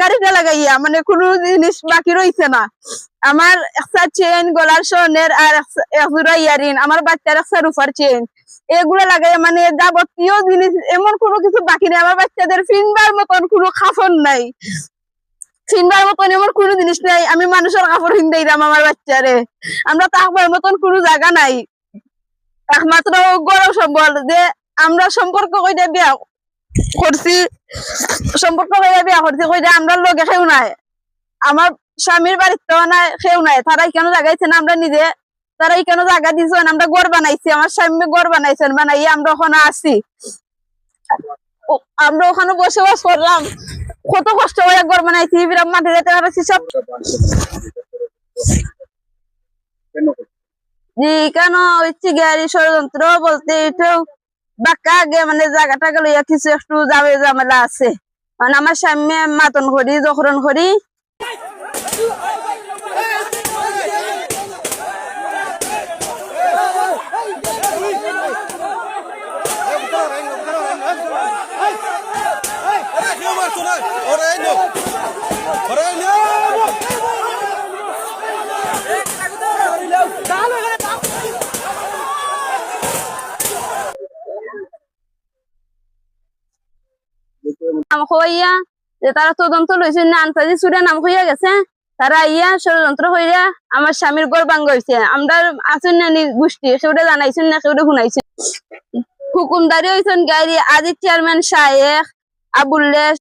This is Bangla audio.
গাড়িটা লাগাইয়া মানে কোনো জিনিস বাকি রইছে না। আমার একটা চেন, গলার স্বর্ণের, আর এক জোড়া ইয়ারিং, আমার বাচ্চার একটা রূপার চেন, এগুলো লাগাইয়া মানে যাবতীয় জিনিস, এমন কোনো কিছু বাকি নেই। আমার বাচ্চাদের ফিনবার মতন কোনো কাফন নাই, ফিনবার মতন এমন কোনো জিনিস নাই। আমি মানুষের কাপড় হিন্দাইলাম আমার বাচ্চারে, আমরা থাকবার মতন কোনো জায়গা নাই। একমাত্র গরম সম্বল যে আমরা সম্পর্ক কইরা বিয়া করছি, সম্পর্ক কইরা বিয়া করছি কইরা আমরা লগে কেউ নাই, আমার স্বামীর বাড়িতেও নাই, কেউ নাই। তারা কেন জায়গাইছে না, আমরা নিজে, তারা কেন জায়গা দিয়েছেন, আমরা ঘর বানাইছি, আমার স্বামী ঘর বানাইছেন, বানাইয়া আমরা ওখানে আসি, আমরা ওখানে বসবাস করলাম। কত কষ্ট করে ঘর বানাইছি, বিরাম মাটি যেতে পারছি সব। জি কেন হচ্ছে গাড়ি ষড়যন্ত্র বলতে এটাও বাক্কা আগে মানে জায়গাটা গেল কিছু একটু যাবে ঝামেলা আছে, মানে আমার স্বামী মাতন করি জখরণ করি। নাম হইয়া যে তারা তদন্ত লইছে না, আনতাজি চুরে নাম হইয়া গেছে, তারা ইয়া ষড়যন্ত্র হইয়া আমার স্বামীর ঘর ভাঙ্গ হয়েছে। আমরা আসুন না গোষ্ঠী, সেটা জানাইছেন না, সেটা শুনাইছেন। হুকুমদারি হয়েছেন গাড়ি আজিজ চেয়ারম্যান শাহেখ আবুল্লেশ